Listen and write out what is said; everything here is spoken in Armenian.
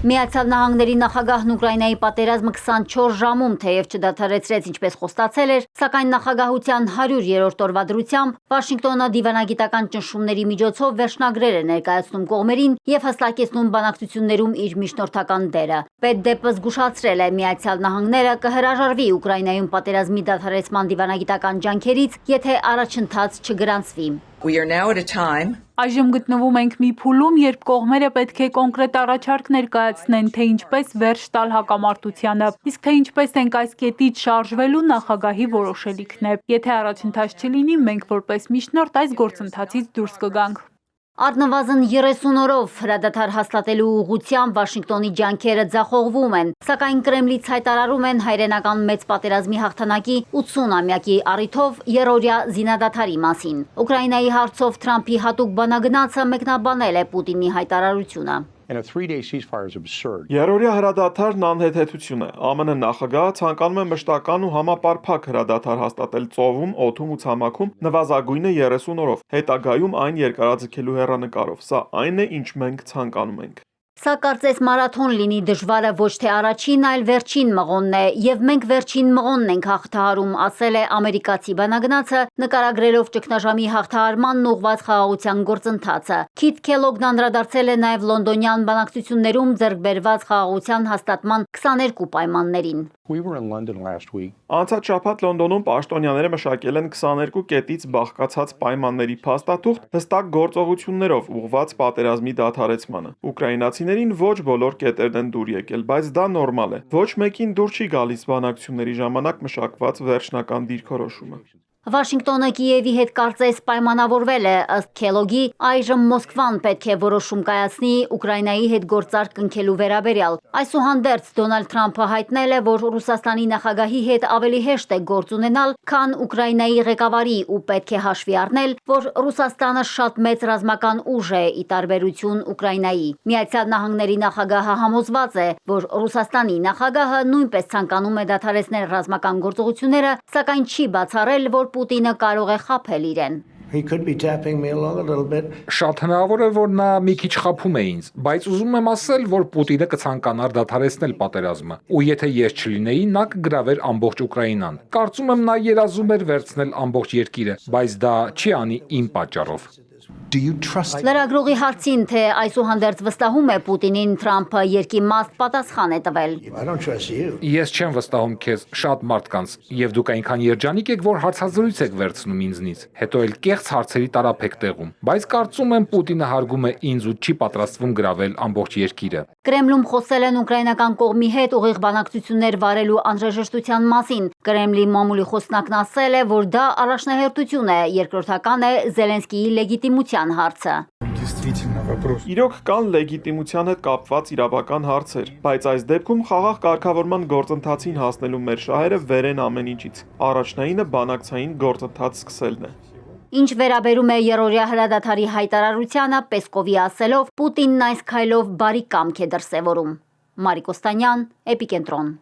Միացյալ Նահանգների նախագահն Ուկրաինայի պատերազմը 24 ժամում թեև չդադարեցրեց ինչպես խոստացել էր, սակայն նախագահության 100-րդ օրվա դրությամբ Վաշինգտոնը դիվանագիտական ճնշումների միջոցով վերջնագրեր է ներկայացնում կողմերին եւ հստակեցնում բանակցություններում իր միջնորդական դերը։ Պետդեպը զգուշացրել է Միացյալ Նահանգները կհրաժարվի Ուկրաինայում պատերազմի դադարեցման դիվանագիտական ջանքերից, եթե առաջընթաց չգրանցվի։ Այժմ գտնվում ենք մի փուլում, երբ կողմերը պետք է կոնկրետ առաջարկ ներկայացնեն, թե ինչպես վերջ տալ հակամարտությանը, իսկ թե ինչպես ենք այս կետից շարժվելու նախագահի որոշելիքն է։ Եթե առաջընթաց չլինի, մենք որպես միջնորդ այս գործընթացից դուրս կգանք։ Առնվազն 30 օրով հրադադար հաստատելու ուղղությամբ Վաշինգտոնի ջանքերը ձախողվում են, սակայն Կրեմլից հայտարարում են հայրենական մեծ պատերազմի հաղթանակի 80-ամյակի առիթով երրորդյա զինադադարի մասին։ Ուկրաինայի հարցով Թրամփի հատուկ բանագնացը մեկնաբանել է Պուտինի հայտարարությունը։ Երրորդյա հրադադարն անհեթեթություն է։ ԱՄՆ նախագահը ցանկանում է մշտական ու համապարփակ հրադադար հաստատել ծովում, օդում ու ցամաքում նվազագույնը 30 օրով, հետագայում այն երկարաձգելու հեռանկարով։ Սա այն է, ինչ մենք ցանկանում ենք։ Սա կարծես մարաթոն լինի, դժվարը ոչ թե առաջին, այլ վերջին մղոնն է, եւ մենք վերջին մղոնն ենք հաղթահարում, ասել է ամերիկացի բանագնացը, նկարագրելով ճգնաժամի հաղթահարմանն ուղղված խաղաղության գործընթացը։ Քիթ Քելոգն անդրադարձել է նաեւ լոնդոնյան բանակցություններում ձեռք բերված խաղաղության հաստատման 22 պայմաններին։ Անցած շաբաթ Լոնդոնում պաշտոնյաները մշակել են 22 կետից բաղկացած պայմանների փաստաթուղթ հստակ գործողություններով ուղղված պատերազմի դադարեցմանը։ Ուկրաինացիներին ոչ բոլոր կետերն են դուր եկել, բայց դա նորմալ է։ Ոչ մեկին դուր չի գալիս բանակցությունների ժամանակ մշակված վերջնական դիրքորոշումը։ Վաշինգտոնը Կիևի հետ կարծես պայմանավորվել է, ըստ Քելոգի, այժմ Մոսկվան պետք է որոշում կայացնի Ուկրաինայի հետ գործարք կնքելու վերաբերյալ։ Այսուհանդերձ Դոնալդ Թրամփը հայտնել է, որ Ռուսաստանի նախագահի հետ ավելի հեշտ է գործ ունենալ, քան Ուկրաինայի ղեկավարի ու պետք է հաշվի առնել, որ Ռուսաստանը շատ մեծ ռազմական ուժ է ի տարբերություն Ուկրաինայի։ Միացյալ Նահանգների նախագահը համոզված է, որ Ռուսաստանի նախագահը նույնպես ցանկանում է դադարեցնել ռազմական գործողությունները, սակայն չի բացառել, որ Պուտինը կարող է խաբել իրեն։ Շատ հնարավոր է, որ նա մի քիչ խաբում է ինձ, բայց ուզում եմ ասել, որ Պուտինը կցանկանար դադարեցնել պատերազմը, ու եթե ես չլինեի, նա կգրավեր ամբողջ Ուկրաինան։ Կարծում եմ նա երազում էր վերցնել ամբողջ երկիրը, բայց դա չի անի իմ պատճառով։ Լրագրողի հարցին, թե այսուհանդերձ վստահում է Պուտինին, Թրամփը երկիմաստ պատասխան է տվել։ Ես չեմ վստահում քեզ, շատ մարդկանց, եւ դուք այնքան երջանիկ եք, որ հարցազրույց եք վերցնում ինձնից, հետո էլ կեղծ հարցերի տարափ եք տեղում, բայց կարծում եմ Պուտինը հարգում է ինձ ու չի պատրաստվում գրավել ամբողջ երկիրը։ Կրեմլում խոսել են ուկրաինական կողմի հետ ուղիղ բանակցություններ վարելու անհրաժեշտության մասին։ Կրեմլի մամուլի խոսնակն ասել է, որ դա առաջնահերթություն է, երկրորդական է Զելենսկիի լեգիտիմության հարցը։ Իրոք կան լեգիտիմության հետ կապված իրավական հարցեր, բայց այս դեպքում խաղաղ կարգավորման գործընթացին հասնելու մեր շահերը վեր են ամեն ինչից։ Առաջնայինը բանակցային գործընթաց սկսելն է։ Ինչ վերաբերում է երրորդյա հրադադարի հայտարարությանը, Պեսկովի ասելով, Պուտինն այս քայլով բարի կամք է դրսևորում։ Մարիկ Օստանյան, Էպիկենտրոն։